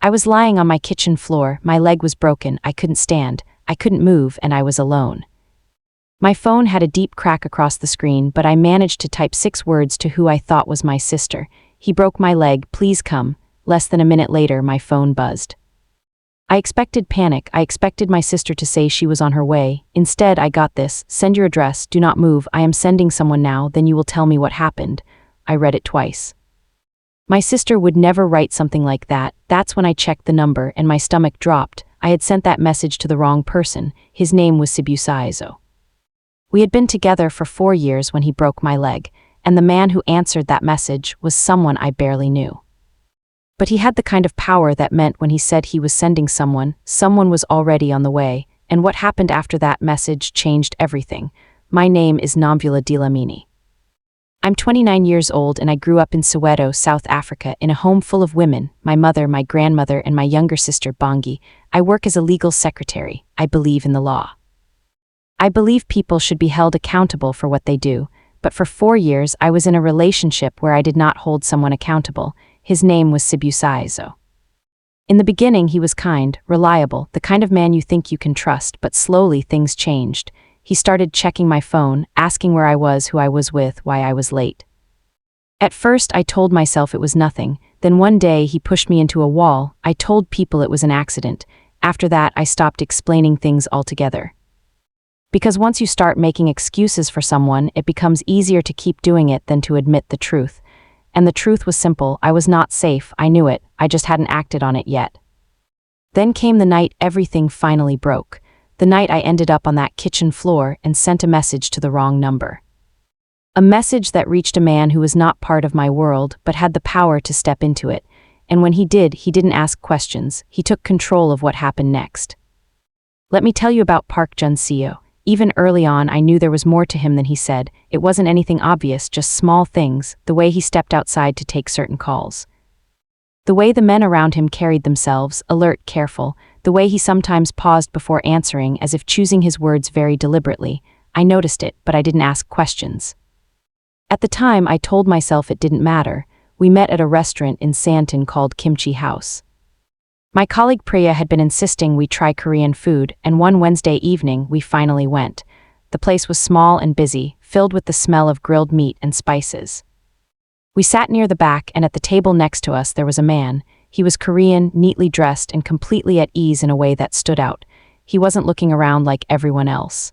I was lying on my kitchen floor, my leg was broken, I couldn't stand, I couldn't move, and I was alone. My phone had a deep crack across the screen, but I managed to type 6 words to who I thought was my sister. He broke my leg, please come. Less than a minute later, my phone buzzed. I expected panic. I expected my sister to say she was on her way. Instead, I got this: send your address, do not move, I am sending someone now, then you will tell me what happened. I read it twice. My sister would never write something like that. That's when I checked the number and my stomach dropped. I had sent that message to the wrong person. His name was Sibusaizo. We had been together for 4 years when he broke my leg, and the man who answered that message was someone I barely knew. But he had the kind of power that meant when he said he was sending someone, someone was already on the way, and what happened after that message changed everything. My name is Nomvula Dlamini. I'm 29 years old and I grew up in Soweto, South Africa, in a home full of women, my mother, my grandmother, and my younger sister, Bongi. I work as a legal secretary. I believe in the law. I believe people should be held accountable for what they do, but for 4 years I was in a relationship where I did not hold someone accountable. His name was Sibusaizo. In the beginning he was kind, reliable, the kind of man you think you can trust, but slowly things changed. He started checking my phone, asking where I was, who I was with, why I was late. At first I told myself it was nothing, then one day he pushed me into a wall. I told people it was an accident. After that I stopped explaining things altogether. Because once you start making excuses for someone, it becomes easier to keep doing it than to admit the truth. And the truth was simple: I was not safe, I knew it, I just hadn't acted on it yet. Then came the night everything finally broke. The night I ended up on that kitchen floor and sent a message to the wrong number. A message that reached a man who was not part of my world, but had the power to step into it. And when he didn't ask questions, he took control of what happened next. Let me tell you about Park Jun-seo. Even early on I knew there was more to him than he said. It wasn't anything obvious, just small things, the way he stepped outside to take certain calls. The way the men around him carried themselves, alert, careful, the way he sometimes paused before answering as if choosing his words very deliberately. I noticed it, but I didn't ask questions. At the time I told myself it didn't matter. We met at a restaurant in Santon called Kimchi House. My colleague Priya had been insisting we try Korean food, and one Wednesday evening we finally went. The place was small and busy, filled with the smell of grilled meat and spices. We sat near the back, and at the table next to us there was a man. He was Korean, neatly dressed, and completely at ease in a way that stood out. He wasn't looking around like everyone else.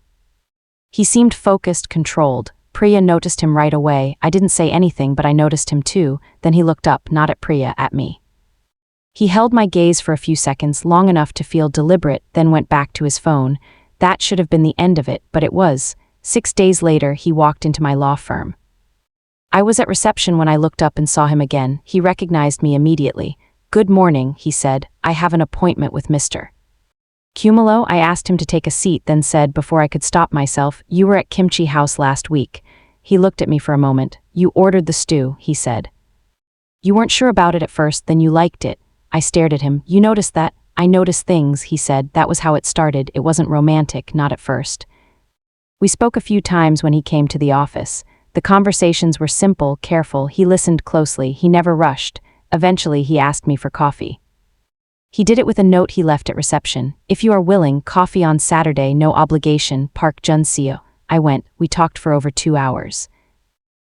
He seemed focused, controlled. Priya noticed him right away. I didn't say anything, but I noticed him too. Then he looked up, not at Priya, at me. He held my gaze for a few seconds, long enough to feel deliberate, then went back to his phone. That should have been the end of it, but it was. 6 days later, he walked into my law firm. I was at reception when I looked up and saw him again. He recognized me immediately. "Good morning," he said. "I have an appointment with Mr. Cumulo." I asked him to take a seat, then said before I could stop myself, "You were at Kimchi House last week." He looked at me for a moment. "You ordered the stew," he said. "You weren't sure about it at first, then you liked it." I stared at him. "You noticed that?" "I noticed things," he said. "That was how it started. It wasn't romantic, not at first." We spoke a few times when he came to the office. The conversations were simple, careful. He listened closely. He never rushed. Eventually, he asked me for coffee. He did it with a note he left at reception. "If you are willing, coffee on Saturday, no obligation, Park Jun-seo." I went. We talked for over 2 hours.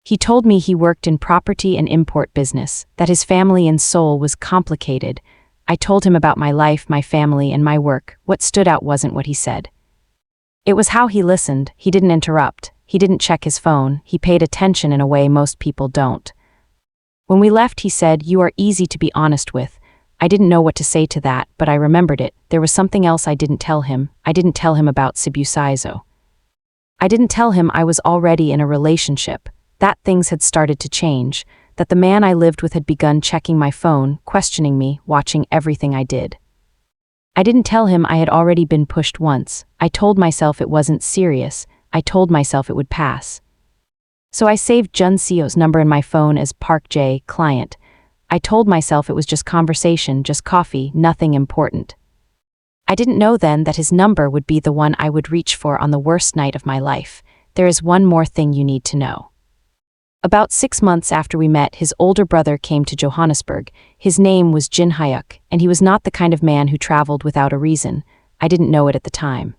He told me he worked in property and import business, that his family in Seoul was complicated. I told him about my life, my family, and my work. What stood out wasn't what he said. It was how he listened. He didn't interrupt. He didn't check his phone. He paid attention in a way most people don't. When we left, he said, "You are easy to be honest with." I didn't know what to say to that, but I remembered it. There was something else I didn't tell him. I didn't tell him about Sibusaizo. I didn't tell him I was already in a relationship, that things had started to change, that the man I lived with had begun checking my phone, questioning me, watching everything I did. I didn't tell him I had already been pushed once. I told myself it wasn't serious. I told myself it would pass. So I saved Jun-seo's number in my phone as Park J, client. I told myself it was just conversation, just coffee, nothing important. I didn't know then that his number would be the one I would reach for on the worst night of my life. There is one more thing you need to know. About 6 months after we met, his older brother came to Johannesburg. His name was Jin Hyuk, and he was not the kind of man who traveled without a reason. I didn't know it at the time.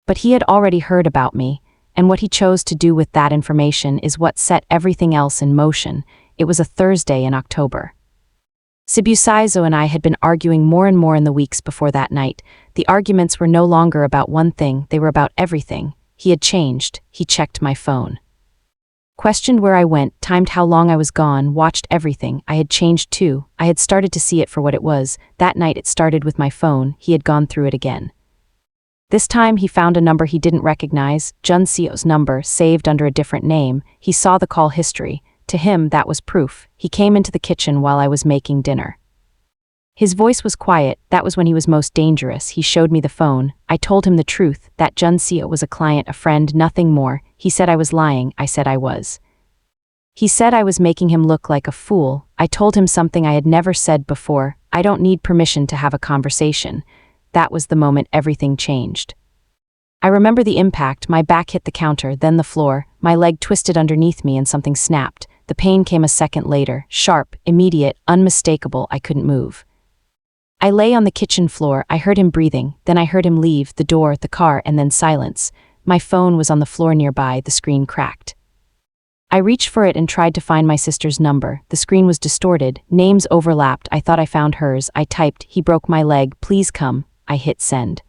But he had already heard about me, and what he chose to do with that information is what set everything else in motion. It was a Thursday in October. Sibusiso and I had been arguing more and more in the weeks before that night. The arguments were no longer about one thing, they were about everything. He had changed. He checked my phone. Questioned where I went, timed how long I was gone, watched everything. I had changed too. I had started to see it for what it was. That night it started with my phone. He had gone through it again. This time he found a number he didn't recognize, Junseo's number, saved under a different name. He saw the call history. To him, that was proof. He came into the kitchen while I was making dinner. His voice was quiet. That was when he was most dangerous. He showed me the phone. I told him the truth, that Junseo was a client, a friend, nothing more. He said I was lying. I said I was. He said I was making him look like a fool. I told him something I had never said before. I don't need permission to have a conversation. That was the moment everything changed. I remember the impact. My back hit the counter, then the floor. My leg twisted underneath me and something snapped. The pain came a second later, sharp, immediate, unmistakable. I couldn't move. I lay on the kitchen floor. I heard him breathing, then I heard him leave, the door, the car, and then silence. My phone was on the floor nearby, the screen cracked. I reached for it and tried to find my sister's number. The screen was distorted, names overlapped. I thought I found hers. I typed, "He broke my leg, please come." I hit send.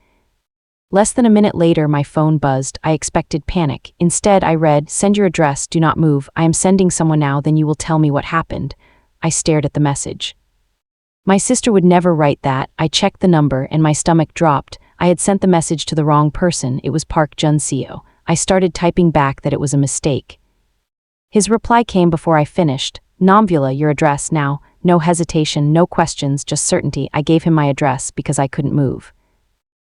Less than a minute later, my phone buzzed. I expected panic. Instead, I read, "Send your address, do not move. I am sending someone now, then you will tell me what happened." I stared at the message. My sister would never write that. I checked the number and my stomach dropped. I had sent the message to the wrong person. It was Park Junseo. I started typing back that it was a mistake. His reply came before I finished. "Nomvula, your address now." No hesitation, no questions, just certainty. I gave him my address because I couldn't move.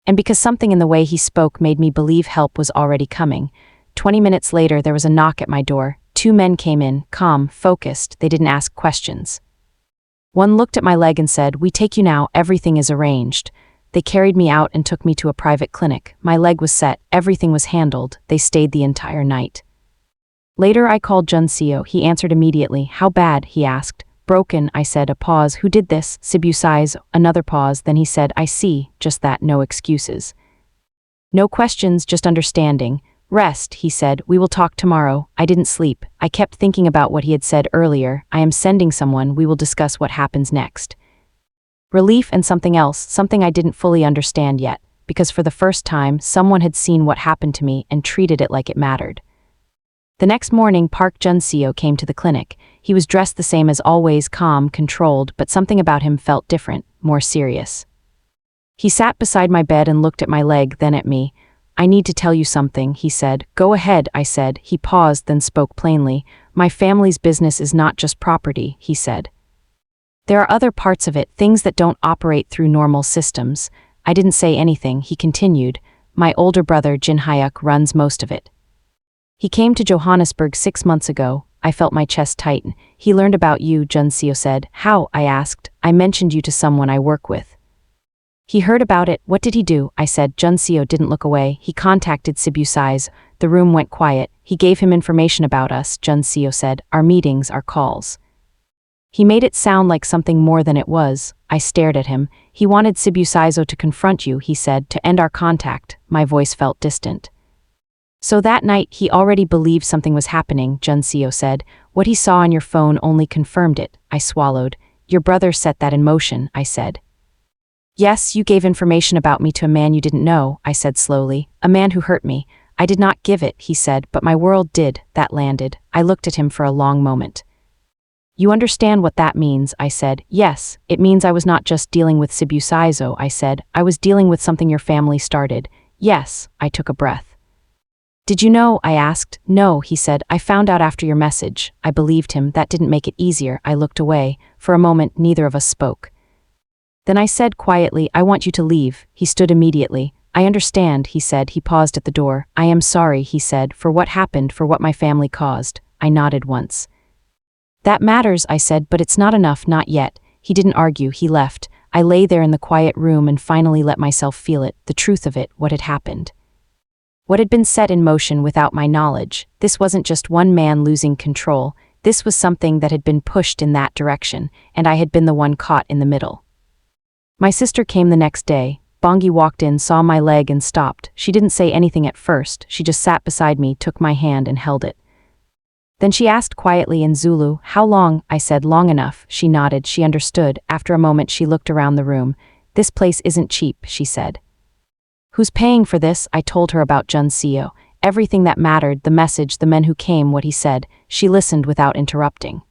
And because something in the way he spoke made me believe help was already coming. 20 minutes later, there was a knock at my door. 2 men came in, calm, focused. They didn't ask questions. One looked at my leg and said, "We take you now, everything is arranged." They carried me out and took me to a private clinic. My leg was set, everything was handled. They stayed the entire night. Later I called Junseo. He answered immediately. "How bad?" he asked. "Broken," I said. A pause. "Who did this?" Sibusiso. Another pause. Then he said, "I see." Just that, no excuses. No questions, just understanding. "Rest," he said. "We will talk tomorrow." I didn't sleep. I kept thinking about what he had said earlier. "I am sending someone. We will discuss what happens next." Relief and something else, something I didn't fully understand yet, because for the first time, someone had seen what happened to me and treated it like it mattered. The next morning, Park Junseo came to the clinic. He was dressed the same as always, calm, controlled, but something about him felt different, more serious. He sat beside my bed and looked at my leg, then at me. "I need to tell you something," he said. "Go ahead," I said. He paused, then spoke plainly. "My family's business is not just property," he said. "There are other parts of it, things that don't operate through normal systems." I didn't say anything. He continued. "My older brother, Jin Hyuk, runs most of it. He came to Johannesburg 6 months ago." I felt my chest tighten. "He learned about you," Junseo said. "How?" I asked. "I mentioned you to someone I work with." "He heard about it. What did he do?" I said. Junseo didn't look away. "He contacted Sibusiso." The room went quiet. "He gave him information about us," Junseo said. "Our meetings, our calls." He made it sound like something more than it was. I stared at him. "He wanted Sibusiso to confront you," he said, "to end our contact." My voice felt distant. "So that night, he already believed something was happening," Junseo said. "What he saw on your phone only confirmed it." I swallowed. "Your brother set that in motion," I said. "Yes, you gave information about me to a man you didn't know," I said slowly. "A man who hurt me." "I did not give it," he said, "but my world did." That landed. I looked at him for a long moment. "You understand what that means," I said. "Yes, it means I was not just dealing with Sibusiso," I said. "I was dealing with something your family started." "Yes," I took a breath. "Did you know?" I asked. "No," he said. "I found out after your message." I believed him. That didn't make it easier. I looked away. For a moment, neither of us spoke. Then I said quietly, "I want you to leave." He stood immediately. "I understand," he said. He paused at the door. "I am sorry," he said, "for what happened, for what my family caused." I nodded once. "That matters," I said, "but it's not enough, not yet." He didn't argue. He left. I lay there in the quiet room and finally let myself feel it, the truth of it, what had happened. What had been set in motion without my knowledge? This wasn't just one man losing control. This was something that had been pushed in that direction, and I had been the one caught in the middle. My sister came the next day. Bongi walked in, saw my leg and stopped. She didn't say anything at first. She just sat beside me, took my hand and held it. Then she asked quietly in Zulu, "How long?" I said, "Long enough." She nodded. She understood. After a moment she looked around the room. "This place isn't cheap," she said. "Who's paying for this?" I told her about Junseo. Everything that mattered, the message, the men who came, what he said. She listened without interrupting.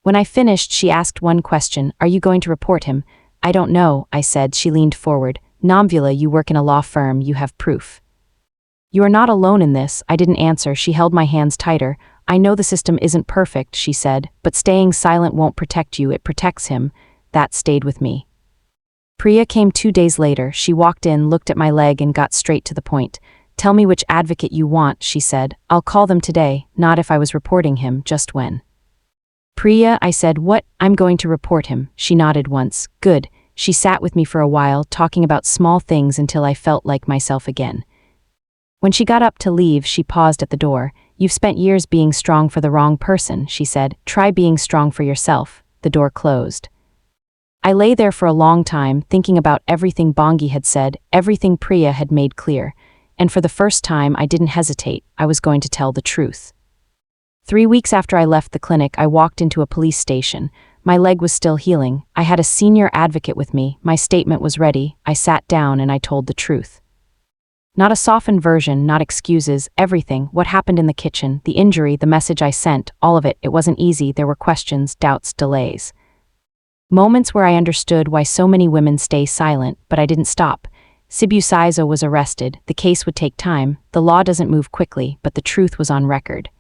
When I finished, she asked one question: "Are you going to report him?" "I don't know," I said. She leaned forward. "Nomvula, you work in a law firm, you have proof." "You are not alone in this." I didn't answer. She held my hands tighter. "I know the system isn't perfect," she said, "but staying silent won't protect you, it protects him." That stayed with me. Priya came 2 days later. She walked in, looked at my leg and got straight to the point. "Tell me which advocate you want," she said. "I'll call them today, not if I was reporting him, just when." "Priya," I said. "What?" "I'm going to report him." She nodded once. "Good." She sat with me for a while, talking about small things until I felt like myself again. When she got up to leave, she paused at the door. "You've spent years being strong for the wrong person," she said. "Try being strong for yourself." The door closed. I lay there for a long time, thinking about everything Bongi had said, everything Priya had made clear. And for the first time, I didn't hesitate. I was going to tell the truth. 3 weeks after I left the clinic, I walked into a police station. My leg was still healing. I had a senior advocate with me. My statement was ready. I sat down and I told the truth. Not a softened version, not excuses, everything. What happened in the kitchen, the injury, the message I sent, all of it. It wasn't easy. There were questions, doubts, delays. Moments where I understood why so many women stay silent, but I didn't stop. Sibusaizo was arrested. The case would take time. The law doesn't move quickly, but the truth was on record.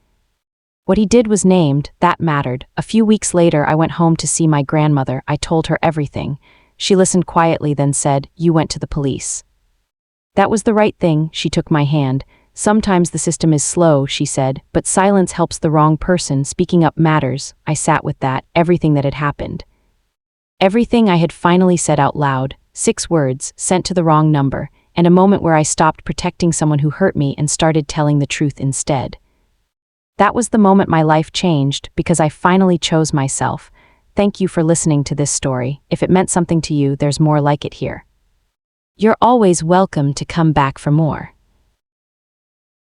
What he did was named. That mattered. A few weeks later, I went home to see my grandmother. I told her everything. She listened quietly, then said, "You went to the police." That was the right thing. She took my hand. "Sometimes the system is slow," she said, "but silence helps the wrong person. Speaking up matters." I sat with that, everything that had happened. Everything I had finally said out loud, 6 words, sent to the wrong number, and a moment where I stopped protecting someone who hurt me and started telling the truth instead. That was the moment my life changed, because I finally chose myself. Thank you for listening to this story. If it meant something to you, there's more like it here. You're always welcome to come back for more.